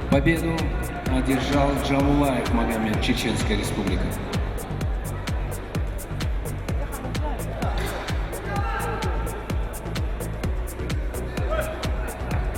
Победу одержал Джамулаев Магомед, Чеченская Республика.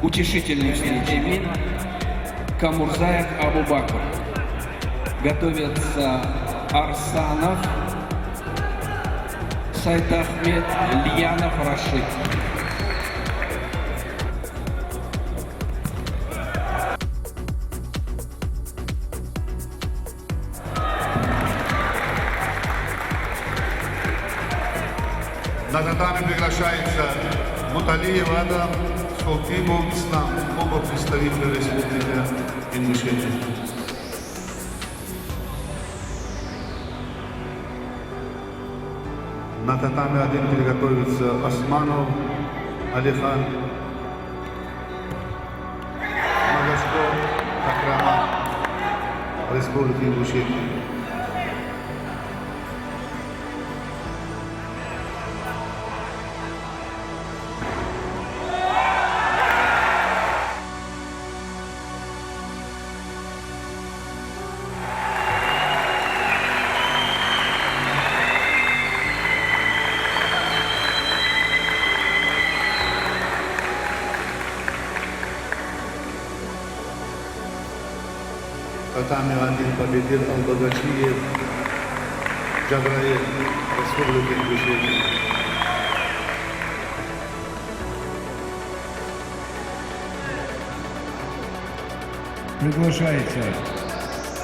Утешительный встречи Камурзаев Абубакр. Готовятся Арсанов, Сайдахмед, Льянов Рашид. На татами приглашается Муталиев Адам, Султимов Ислам, оба представителя Республики Ингушетия. На татами один приготовится Османов Алихан, Магашко Акрама, Республика Ингушетия. Татами один победил Албагачиев, Джабраил, Республика Ингушетия. Приглашается.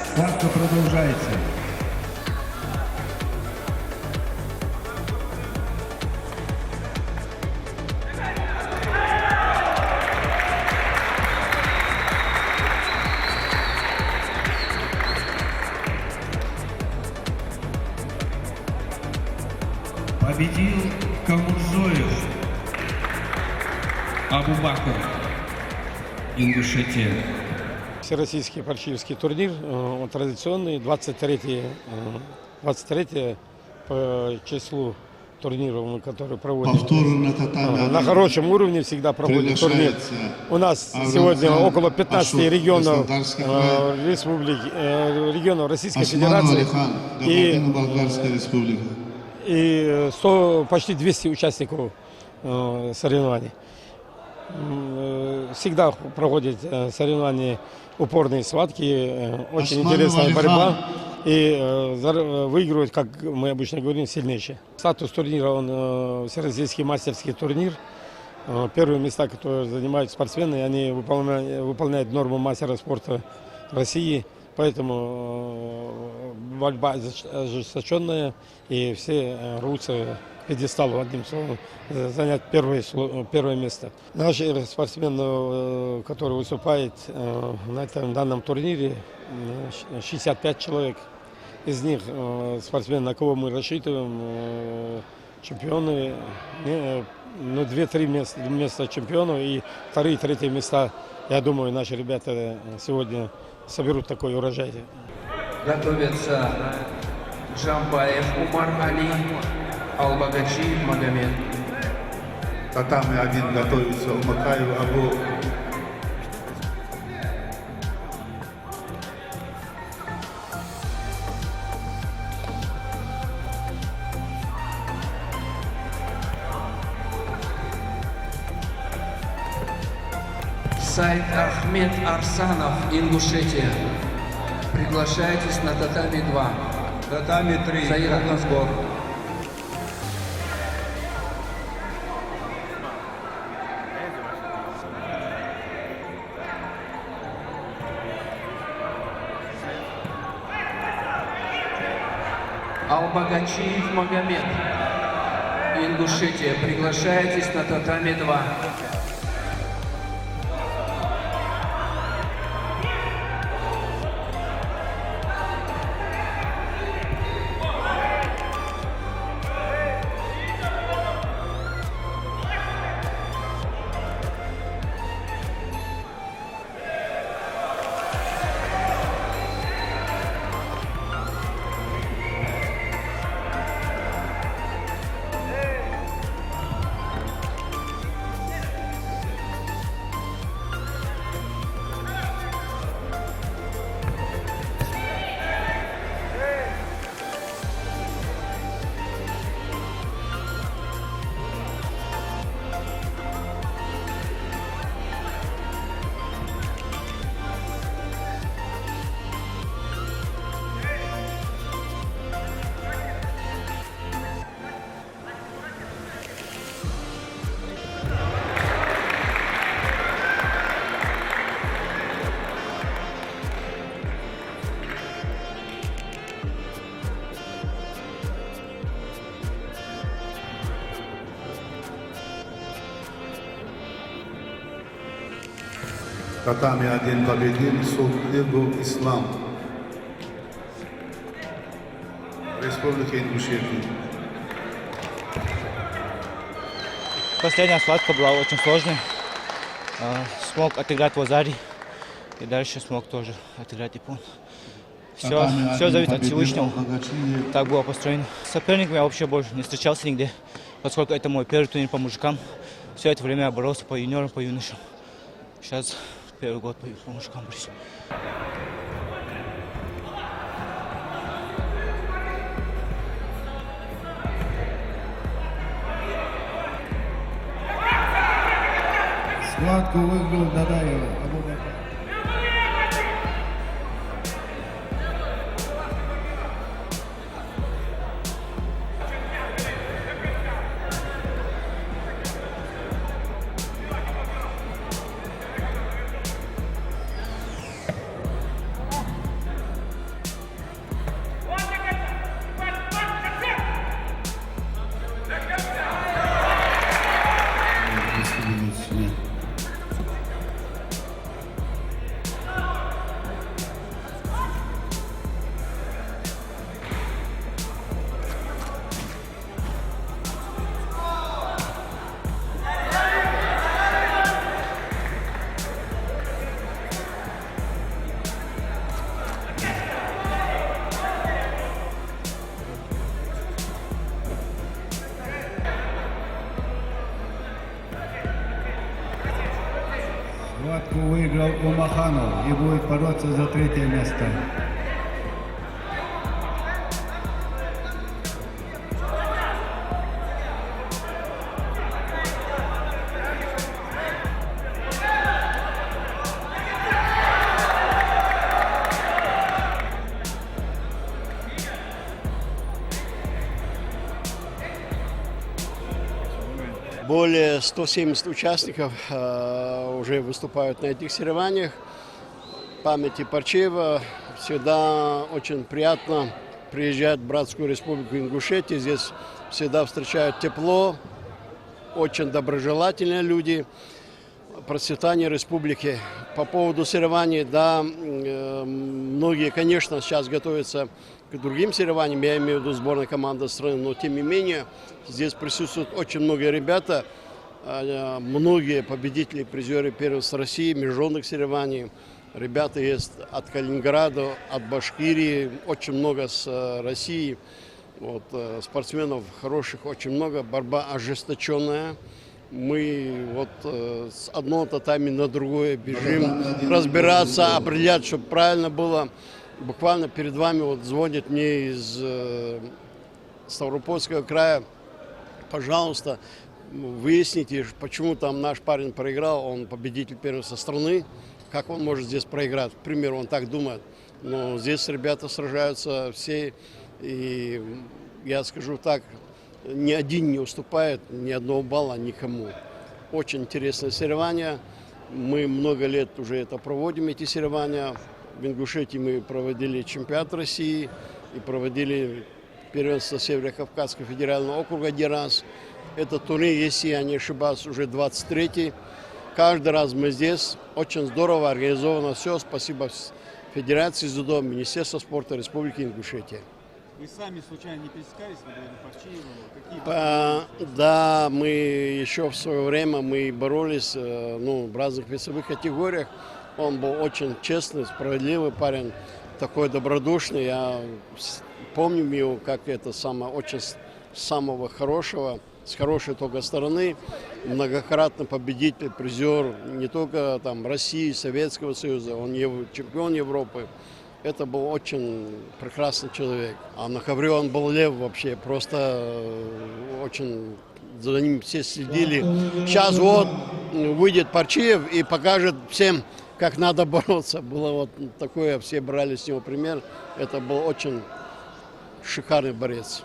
Схватка продолжается. Победил Камурзоев Абубакр, Ингушетия. Всероссийский парчиевский турнир, он традиционный, 23 по числу турниров, которые проводят на хорошем уровне, всегда проводят турнир. У нас сегодня около 15 регионов регионов Российской Федерации и почти 200 участников соревнований. Всегда проводят соревнования, упорные схватки, очень интересная борьба, и выигрывают, как мы обычно говорим, сильнейшие. Статус турнира, он всероссийский мастерский турнир. Первые места, которые занимают спортсмены, они выполняют норму мастера спорта России, поэтому борьба ожесточенная, и все рвутся к пьедесталу, одним словом, занять первое место. Наши спортсмены, которые выступают на данном турнире, 65 человек. Из них спортсмены, на кого мы рассчитываем, чемпионы, 2-3 места чемпионов и вторые, третьи места. Я думаю, наши ребята сегодня соберут такой урожай. Готовятся Джамбаев Умар Али, Албагачиев Магомед. Татами один готовится Умакаев Абу. Сайд Ахмед Арсанов, Ингушетия. Приглашайтесь на татами 2. Татами 3. Заират на сбор. Албагачиев Магомед, Ингушетия. Приглашайтесь на татами 2. Татами 1 победил Султыгу Ислам. Республика Ингушетия. Последняя схватка была очень сложной. Смог отыграть Лазари и дальше смог тоже отыграть Япон. Все зависит от Всевышнего. Так было построено. Соперник я вообще больше не встречался нигде, поскольку это мой первый турнир по мужикам. Все это время я боролся по юниорам, по юношам. Сейчас первый год по мужикам борюсь. Схватку выиграл Дадаев. Схватку выиграл Умаханов и будет бороться за 3-е место. Более 170 участников уже выступают на этих соревнованиях. Памяти Парчеева всегда очень приятно приезжать в братскую республику Ингушетия. Здесь всегда встречают тепло, очень доброжелательные люди. Процветание республики. По поводу соревнований, да, многие, конечно, сейчас готовятся к другим соревнованиям, я имею в виду сборная команда страны, но тем не менее здесь присутствуют очень многие ребята, многие победители, призеры первенства России, международных соревнований. Ребята есть от Калининграда, от Башкирии, очень много с России. Вот, спортсменов хороших очень много, борьба ожесточенная. Мы вот с одного татами на другое бежим, разбираться, определять, чтобы правильно было. Буквально перед вами вот звонит мне из Ставропольского края. Пожалуйста, выясните, почему там наш парень проиграл, он победитель первенства страны. Как он может здесь проиграть? К примеру, он так думает. Но здесь ребята сражаются все, и я скажу так, ни один не уступает ни одного балла никому. Очень интересное соревнование. Мы много лет уже это проводим, эти соревнования. В Ингушетии мы проводили чемпионат России и проводили первенство Северо-Кавказского федерального округа один раз. Этот турнир, если я не ошибаюсь, уже 23-й. Каждый раз мы здесь. Очень здорово организовано все. Спасибо Федерации дзюдо, Министерству спорта Республики Ингушетия. Вы сами случайно не пересекались с Парчеевым? Да, мы еще в свое время мы боролись в разных весовых категориях. Он был очень честный, справедливый парень, такой добродушный. Я помню его как это очень самого хорошего, с хорошей только стороны. Многократный победитель, призер не только там России, Советского Союза, он чемпион Европы. Это был очень прекрасный человек. А на ковре он был лев вообще, просто очень за ним все следили. Сейчас вот выйдет Парчеев и покажет всем, как надо бороться. Было вот такое, все брали с него пример. Это был очень шикарный борец.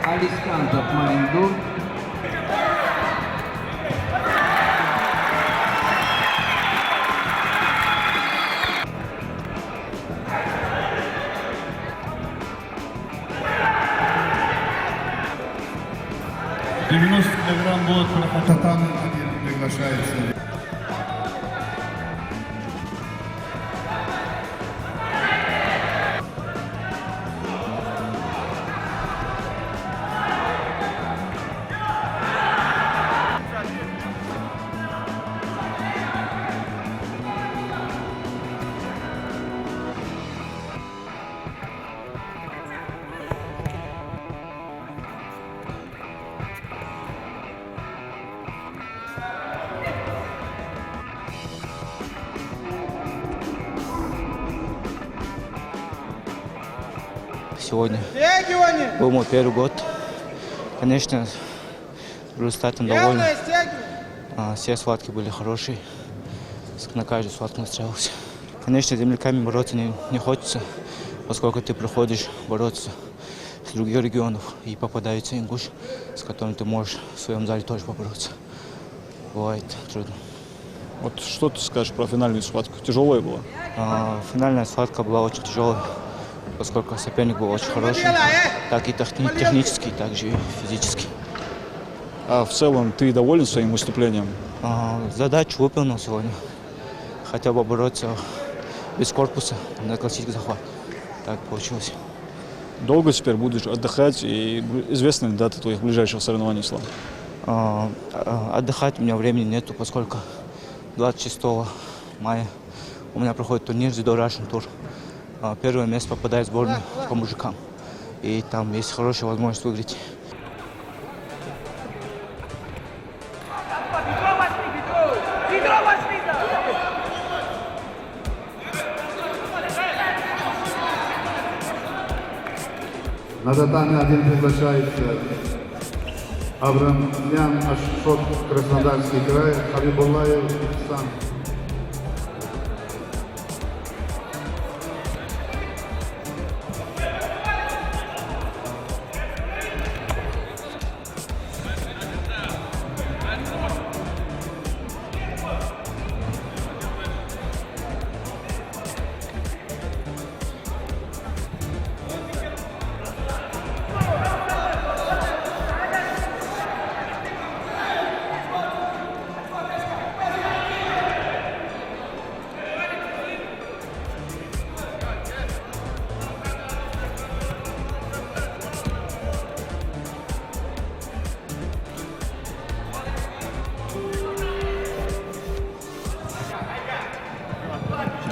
Алискантов Майндур. Килограмм будет проходить. Татами один приглашается. Сегодня был мой первый год. Конечно, результатом доволен. Все схватки были хорошие. На каждую схватку настраивался. Конечно, с земляками бороться не хочется, поскольку ты приходишь бороться с других регионов и попадаются ингуши, с которыми ты можешь в своем зале тоже побороться. Бывает трудно. Вот что ты скажешь про финальную схватку? Тяжелая была? Финальная схватка была очень тяжелая, поскольку соперник был очень хороший, так и технически, так же и физически. А в целом ты доволен своим выступлением? Задачу выполнил сегодня. Хотел бы бороться без корпуса на классический захват. Так получилось. Долго теперь будешь отдыхать, и известна ли дата твоих ближайших соревнований, Слава? Отдыхать у меня времени нету, поскольку 26 мая у меня проходит турнир Judo Russian Tour. Первое место попадает в сборную по мужикам. И там есть хорошая возможность выиграть. На татами один приглашается Абрамян Ашот, Краснодарский край, Хабибуллаев, Узбекистан.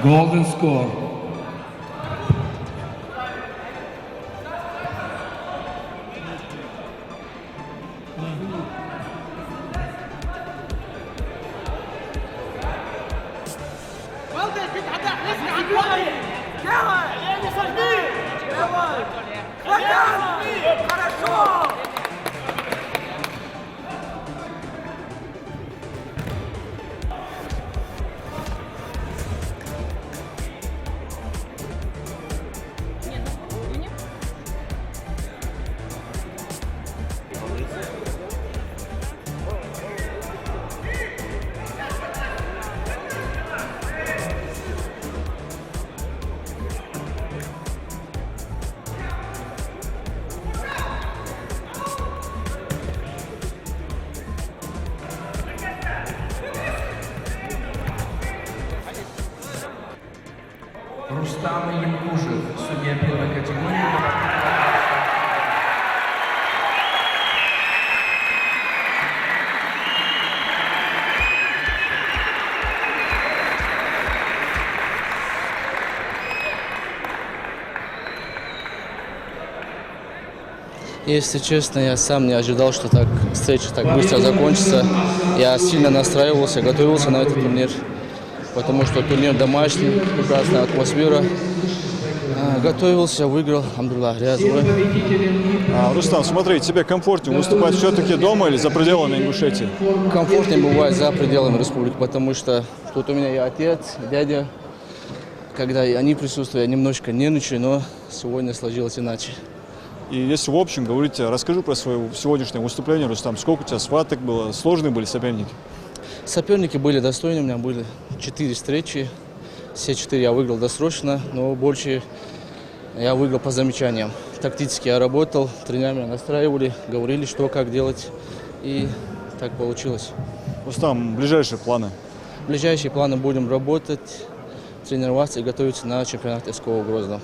Golden score. Рустам Якушев, судья первой категории. Если честно, я сам не ожидал, что встреча так быстро закончится. Я сильно настраивался, готовился на этот турнир, потому что турнир домашний, прекрасная атмосфера. Готовился, выиграл, алхамдулиллах, рядом. Рустам, смотри, тебе комфортнее выступать все-таки дома или за пределами Ингушетии? Комфортнее бывает за пределами республики, потому что тут у меня и отец, и дядя. Когда они присутствуют, я немножко нервничаю, но сегодня сложилось иначе. И если в общем говорить, расскажи про свое сегодняшнее выступление, Рустам. Сколько у тебя схваток было? Сложные были соперники? Соперники были достойны, у меня были 4 встречи. Все 4 я выиграл досрочно, но больше я выиграл по замечаниям. Тактически я работал, тренеры меня настраивали, говорили, что, как делать. И так получилось. Рустам, ближайшие планы? В ближайшие планы будем работать, тренироваться и готовиться на чемпионат СКО в Грозном.